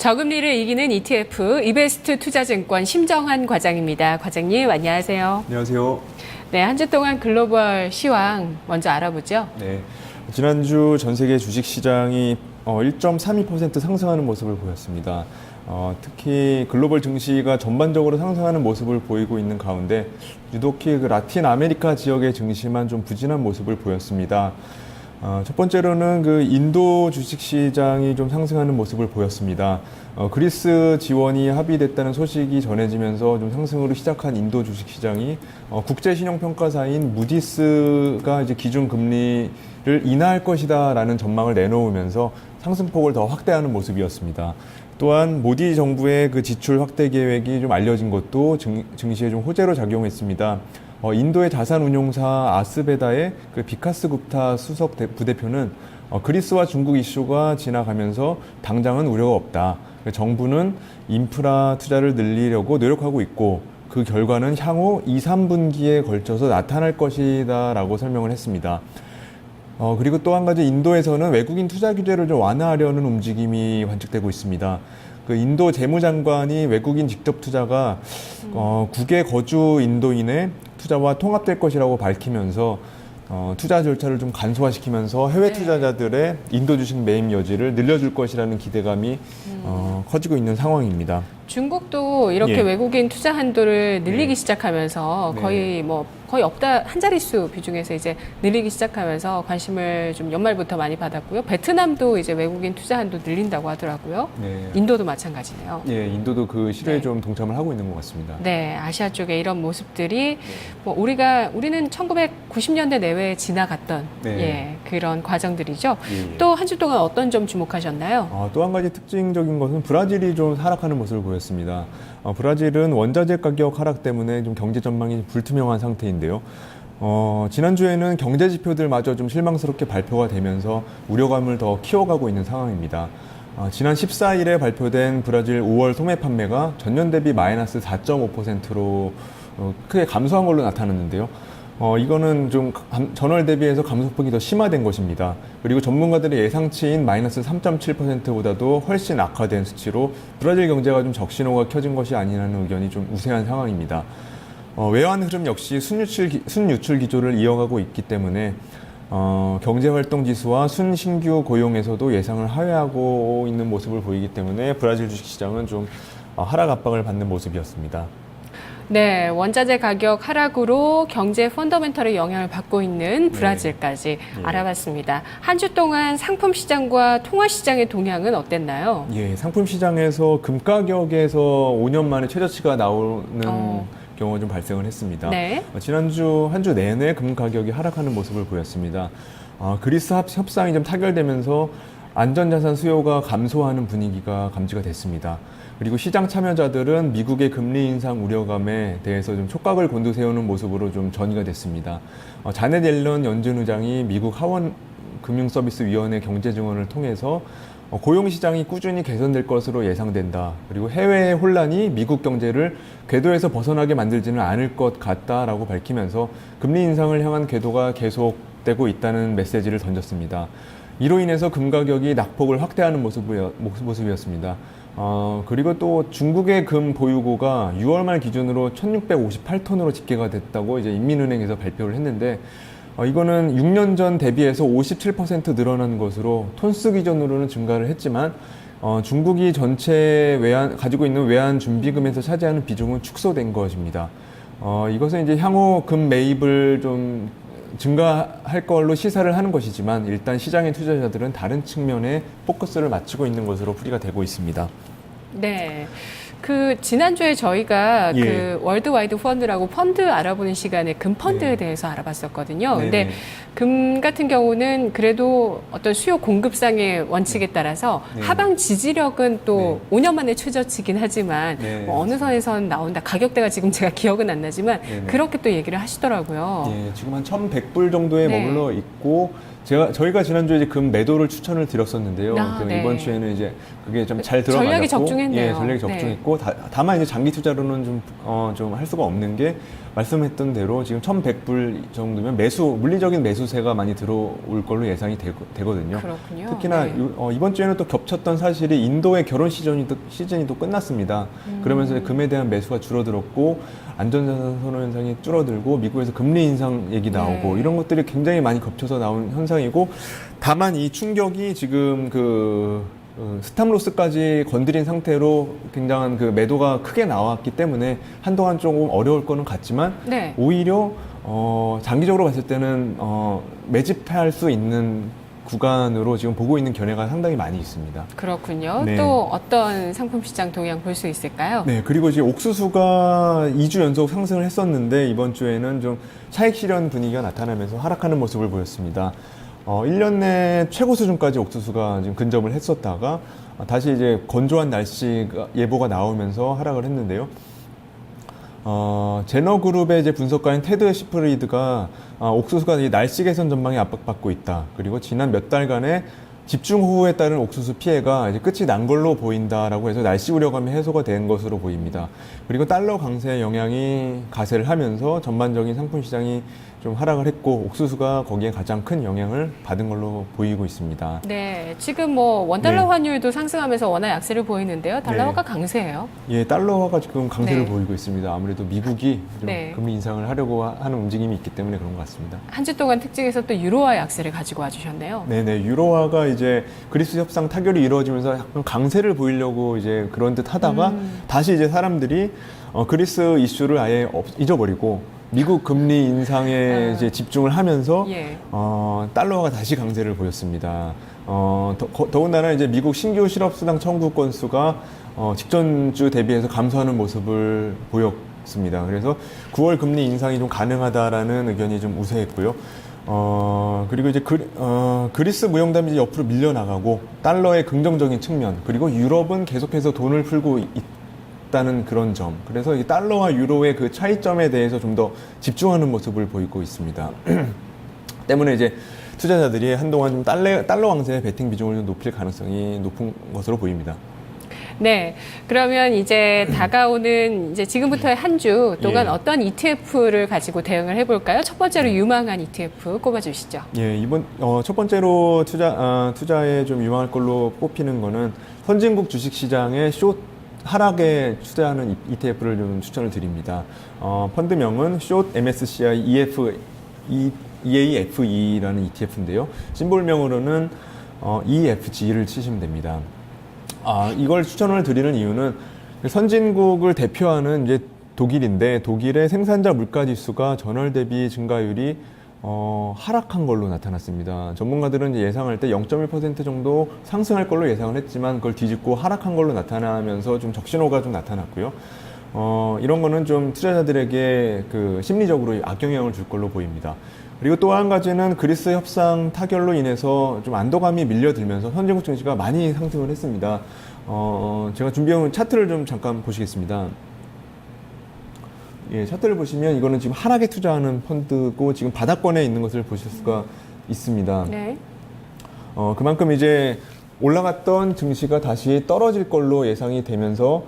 저금리를 이기는 ETF 이베스트 투자증권 심정한 과장입니다. 과장님 안녕하세요. 안녕하세요. 네, 한 주 동안 글로벌 시황 먼저 알아보죠. 네, 지난주 전 세계 주식시장이 1.32% 상승하는 모습을 보였습니다. 특히 글로벌 증시가 전반적으로 상승하는 모습을 보이고 있는 가운데 유독히 그 라틴 아메리카 지역의 증시만 좀 부진한 모습을 보였습니다. 첫 번째로는 그 인도 주식시장이 좀 상승하는 모습을 보였습니다. 그리스 지원이 합의됐다는 소식이 전해지면서 좀 상승으로 시작한 인도 주식시장이 국제신용평가사인 무디스가 이제 기준금리를 인하할 것이다라는 전망을 내놓으면서 상승폭을 더 확대하는 모습이었습니다. 또한 모디 정부의 그 지출 확대 계획이 좀 알려진 것도 증시에 좀 호재로 작용했습니다. 인도의 자산운용사 아스베다의 그 비카스 굽타 수석 부대표는 그리스와 중국 이슈가 지나가면서 당장은 우려가 없다. 정부는 인프라 투자를 늘리려고 노력하고 있고 그 결과는 향후 2, 3분기에 걸쳐서 나타날 것이다 라고 설명을 했습니다. 그리고 또 한 가지 인도에서는 외국인 투자 규제를 좀 완화하려는 움직임이 관측되고 있습니다. 그 인도 재무장관이 외국인 직접 투자가 국외 거주 인도인의 투자와 통합될 것이라고 밝히면서 투자 절차를 좀 간소화시키면서 해외 투자자들의 인도 주식 매입 여지를 늘려줄 것이라는 기대감이 커지고 있는 상황입니다. 중국도 이렇게 외국인 투자 한도를 늘리기 네. 시작하면서 거의 없다 한 자릿수 비중에서 이제 늘리기 시작하면서 관심을 좀 연말부터 많이 받았고요. 베트남도 이제 외국인 투자 한도 늘린다고 하더라고요. 네. 인도도 마찬가지네요. 예, 인도도 그 시도에 좀 동참을 하고 있는 것 같습니다. 네, 아시아 쪽에 이런 모습들이 우리는 1990년대 내외에 지나갔던 그런 과정들이죠. 또 한 주 동안 어떤 점 주목하셨나요? 또 한 가지 특징적인 것은 브라질이 좀 하락하는 모습을 보였습니다. 브라질은 원자재 가격 하락 때문에 좀 경제 전망이 불투명한 상태인데요. 지난주에는 경제 지표들마저 좀 실망스럽게 발표가 되면서 우려감을 더 키워가고 있는 상황입니다. 지난 14일에 발표된 브라질 5월 소매 판매가 전년 대비 마이너스 4.5%로 크게 감소한 걸로 나타났는데요. 이거는 좀 전월 대비해서 감소폭이 더 심화된 것입니다. 그리고 전문가들의 예상치인 마이너스 3.7%보다도 훨씬 악화된 수치로 브라질 경제가 좀 적신호가 켜진 것이 아니라는 의견이 좀 우세한 상황입니다. 외환 흐름 역시 순유출 기조를 이어가고 있기 때문에 경제활동 지수와 순신규 고용에서도 예상을 하회하고 있는 모습을 보이기 때문에 브라질 주식시장은 좀 하락 압박을 받는 모습이었습니다. 네, 원자재 가격 하락으로 경제 펀더멘털에 영향을 받고 있는 브라질까지 알아봤습니다. 한 주 동안 상품 시장과 통화 시장의 동향은 어땠나요? 예, 상품 시장에서 금 가격에서 5년 만에 최저치가 나오는 경우가 좀 발생을 했습니다. 네. 지난주 한 주 내내 금 가격이 하락하는 모습을 보였습니다. 그리스 협상이 좀 타결되면서 안전자산 수요가 감소하는 분위기가 감지가 됐습니다. 그리고 시장 참여자들은 미국의 금리 인상 우려감에 대해서 좀 촉각을 곤두세우는 모습으로 좀 전이가 됐습니다. 자넷 옐런 연준 의장이 미국 하원 금융서비스위원회 경제 증언을 통해서 고용시장이 꾸준히 개선될 것으로 예상된다. 그리고 해외의 혼란이 미국 경제를 궤도에서 벗어나게 만들지는 않을 것 같다라고 밝히면서 금리 인상을 향한 궤도가 계속되고 있다는 메시지를 던졌습니다. 이로 인해서 금 가격이 낙폭을 확대하는 모습이었습니다. 그리고 또 중국의 금 보유고가 6월 말 기준으로 1658톤으로 집계가 됐다고 이제 인민은행에서 발표를 했는데 이거는 6년 전 대비해서 57% 늘어난 것으로 톤수 기준으로는 증가를 했지만 중국이 전체 가지고 있는 외환 준비금에서 차지하는 비중은 축소된 것입니다. 이것은 이제 향후 금 매입을 좀 증가할 걸로 시사를 하는 것이지만 일단 시장의 투자자들은 다른 측면에 포커스를 맞추고 있는 것으로 풀이가 되고 있습니다. 네. 지난주에 저희가 월드와이드 펀드라고 펀드 알아보는 시간에 금 펀드에 대해서 알아봤었거든요. 근데 금 같은 경우는 그래도 어떤 수요 공급상의 원칙에 따라서 하방 지지력은 또 5년 만에 최저치긴 하지만 어느 선에선 나온다. 가격대가 지금 제가 기억은 안 나지만 그렇게 또 얘기를 하시더라고요. 지금 한 1,100불 정도에 머물러 있고 저희가 지난주에 이제 금 매도를 추천을 드렸었는데요. 네. 이번 주에는 이제 그게 좀 잘 들어가고 전략이 적중했네요. 예, 전략이 적중했고 다만 이제 장기 투자로는 좀 할 수가 없는 게 말씀했던 대로 지금 1,100불 정도면 물리적인 매수세가 많이 들어올 걸로 예상이 되거든요. 그렇군요. 특히나 네. 이번 주에는 또 겹쳤던 사실이 인도의 결혼 시즌이 또 끝났습니다. 그러면서 금에 대한 매수가 줄어들었고 안전자산 선호 현상이 줄어들고 미국에서 금리 인상 얘기 나오고 네. 이런 것들이 굉장히 많이 겹쳐서 나온 현상이고 다만 이 충격이 지금 스탑로스까지 건드린 상태로 굉장한 그 매도가 크게 나왔기 때문에 한동안 조금 어려울 거는 같지만 네. 오히려 장기적으로 봤을 때는 매집할 수 있는 구간으로 지금 보고 있는 견해가 상당히 많이 있습니다. 그렇군요. 네. 또 어떤 상품 시장 동향 볼 수 있을까요? 네, 그리고 지금 옥수수가 2주 연속 상승을 했었는데 이번 주에는 좀 차익 실현 분위기가 나타나면서 하락하는 모습을 보였습니다. 1년 내 최고 수준까지 옥수수가 지금 근접을 했었다가 다시 이제 건조한 날씨 예보가 나오면서 하락을 했는데요. 제너그룹의 이제 분석가인 테드 시프리드가 옥수수가 이 날씨 개선 전망에 압박받고 있다. 그리고 지난 몇 달간의 집중호우에 따른 옥수수 피해가 이제 끝이 난 걸로 보인다라고 해서 날씨 우려감이 해소가 된 것으로 보입니다. 그리고 달러 강세의 영향이 가세를 하면서 전반적인 상품 시장이 좀 하락을 했고 옥수수가 거기에 가장 큰 영향을 받은 걸로 보이고 있습니다. 네, 지금 뭐 원달러 네. 환율도 상승하면서 워낙 약세를 보이는데요. 달러화가 네. 강세예요. 예, 달러화가 지금 강세를 네. 보이고 있습니다. 아무래도 미국이 좀 네. 금리 인상을 하려고 하는 움직임이 있기 때문에 그런 것 같습니다. 한 주 동안 특징에서 또 유로화 약세를 가지고 와주셨네요. 네네, 유로화가 이제 그리스 협상 타결이 이루어지면서 약간 강세를 보이려고 이제 그런 듯 하다가 다시 이제 사람들이 그리스 이슈를 아예 잊어버리고 미국 금리 인상에 이제 집중을 하면서 예. 달러화가 다시 강세를 보였습니다. 더군다나 이제 미국 신규 실업수당 청구 건수가 직전 주 대비해서 감소하는 모습을 보였습니다. 그래서 9월 금리 인상이 좀 가능하다라는 의견이 좀 우세했고요. 그리고 이제 그리스 무용담이 이제 옆으로 밀려나가고 달러의 긍정적인 측면 그리고 유럽은 계속해서 돈을 풀고 있다는 그런 점. 그래서 이 달러와 유로의 그 차이점에 대해서 좀 더 집중하는 모습을 보이고 있습니다. 때문에 이제 투자자들이 한동안 좀 달러 강세의 베팅 비중을 좀 높일 가능성이 높은 것으로 보입니다. 네, 그러면 이제 다가오는 이제 지금부터의 한 주 동안 예. 어떤 ETF를 가지고 대응을 해볼까요? 첫 번째로 유망한 ETF 꼽아주시죠. 예, 이번 첫 번째로 투자에 좀 유망할 걸로 꼽히는 거는 선진국 주식 시장의 하락에 투자하는 ETF를 좀 추천을 드립니다. 펀드명은 숏 MSCI EAFE라는 ETF인데요. 심볼명으로는 EFG를 치시면 됩니다. 이걸 추천을 드리는 이유는 선진국을 대표하는 이제 독일인데 독일의 생산자 물가 지수가 전월 대비 증가율이 하락한 걸로 나타났습니다. 전문가들은 이제 예상할 때 0.1% 정도 상승할 걸로 예상을 했지만 그걸 뒤집고 하락한 걸로 나타나면서 좀 적신호가 좀 나타났고요. 이런 거는 좀 투자자들에게 그 심리적으로 악영향을 줄 걸로 보입니다. 그리고 또 한 가지는 그리스 협상 타결로 인해서 좀 안도감이 밀려들면서 선진국 증시가 많이 상승을 했습니다. 제가 준비해온 차트를 좀 잠깐 보시겠습니다. 예, 차트를 보시면 이거는 지금 하락에 투자하는 펀드고 지금 바닥권에 있는 것을 보실 수가 있습니다. 네. 그만큼 이제 올라갔던 증시가 다시 떨어질 걸로 예상이 되면서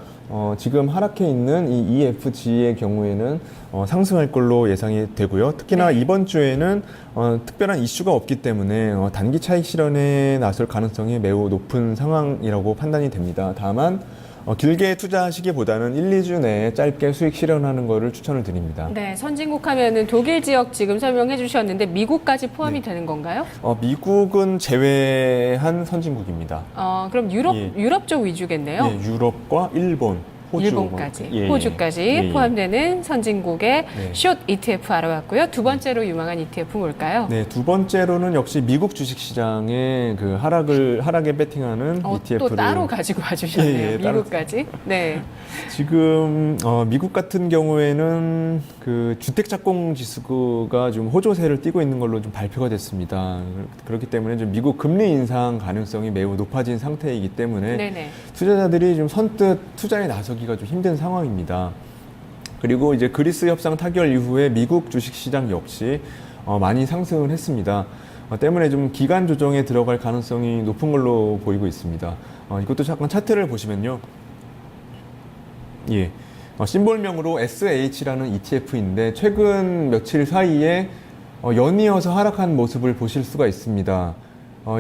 지금 하락해 있는 이 EFG의 경우에는 상승할 걸로 예상이 되고요. 특히나 네. 이번 주에는 특별한 이슈가 없기 때문에 단기 차익 실현에 나설 가능성이 매우 높은 상황이라고 판단이 됩니다. 다만 길게 투자하시기보다는 1, 2주 내에 짧게 수익 실현하는 것을 추천을 드립니다. 네, 선진국 하면은 독일 지역 지금 설명해 주셨는데 미국까지 포함이 되는 건가요? 미국은 제외한 선진국입니다. 그럼 예. 유럽 쪽 위주겠네요. 예, 유럽과 일본, 호주, 일본까지, 예, 예. 호주까지 예, 예. 포함되는 선진국의 네. 숏 ETF 알아봤고요. 두 번째로 유망한 ETF 뭘까요? 네, 두 번째로는 역시 미국 주식시장의 그 하락에 베팅하는 ETF를 또 따로 가지고 와주셨네요. 예, 예, 따로. 미국까지. 네. 지금 미국 같은 경우에는 그 주택작공 지수가 좀 호조세를 띠고 있는 걸로 좀 발표가 됐습니다. 그렇기 때문에 좀 미국 금리 인상 가능성이 매우 높아진 상태이기 때문에 네네. 투자자들이 좀 선뜻 투자에 나서기가 좀 힘든 상황입니다. 그리고 이제 그리스 협상 타결 이후에 미국 주식시장 역시 많이 상승을 했습니다. 때문에 좀 기간 조정에 들어갈 가능성이 높은 걸로 보이고 있습니다. 이것도 잠깐 차트를 보시면요. 예. 심볼명으로 SH라는 ETF인데 최근 며칠 사이에 연이어서 하락한 모습을 보실 수가 있습니다.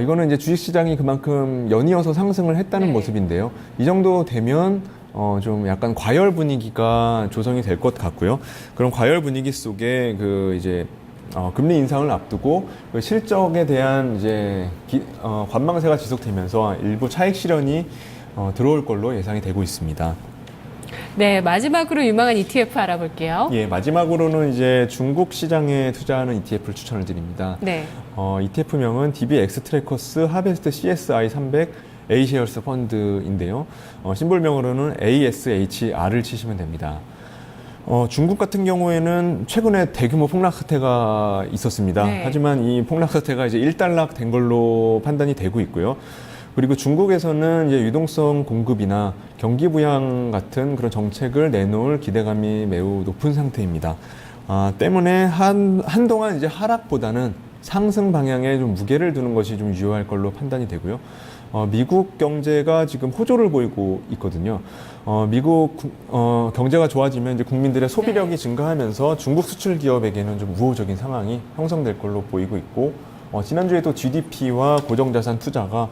이거는 이제 주식시장이 그만큼 연이어서 상승을 했다는 네. 모습인데요. 이 정도 되면 좀 약간 과열 분위기가 조성이 될 것 같고요. 그런 과열 분위기 속에 이제 금리 인상을 앞두고 그 실적에 대한 이제 관망세가 지속되면서 일부 차익 실현이 들어올 걸로 예상이 되고 있습니다. 네, 마지막으로 유망한 ETF 알아볼게요. 예, 마지막으로는 이제 중국 시장에 투자하는 ETF를 추천을 드립니다. 네. ETF명은 DBX 트래커스 하베스트 CSI 300 A셰어스 펀드인데요. 심볼명으로는 ASHR을 치시면 됩니다. 중국 같은 경우에는 최근에 대규모 폭락 사태가 있었습니다. 네. 하지만 이 폭락 사태가 이제 일단락 된 걸로 판단이 되고 있고요. 그리고 중국에서는 이제 유동성 공급이나 경기 부양 같은 그런 정책을 내놓을 기대감이 매우 높은 상태입니다. 때문에 한동안 이제 하락보다는 상승 방향에 좀 무게를 두는 것이 좀 유효할 걸로 판단이 되고요. 미국 경제가 지금 호조를 보이고 있거든요. 미국 경제가 좋아지면 이제 국민들의 소비력이 증가하면서 중국 수출 기업에게는 좀 우호적인 상황이 형성될 걸로 보이고 있고, 지난주에도 GDP와 고정자산 투자가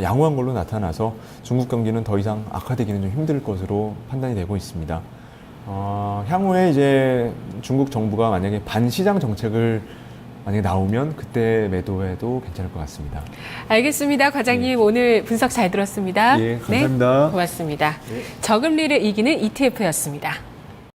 양호한 걸로 나타나서 중국 경기는 더 이상 악화되기는 좀 힘들 것으로 판단이 되고 있습니다. 향후에 이제 중국 정부가 만약에 반시장 정책을 만약에 나오면 그때 매도해도 괜찮을 것 같습니다. 알겠습니다. 과장님 오늘 분석 잘 들었습니다. 예, 감사합니다. 네, 고맙습니다. 네. 저금리를 이기는 ETF였습니다.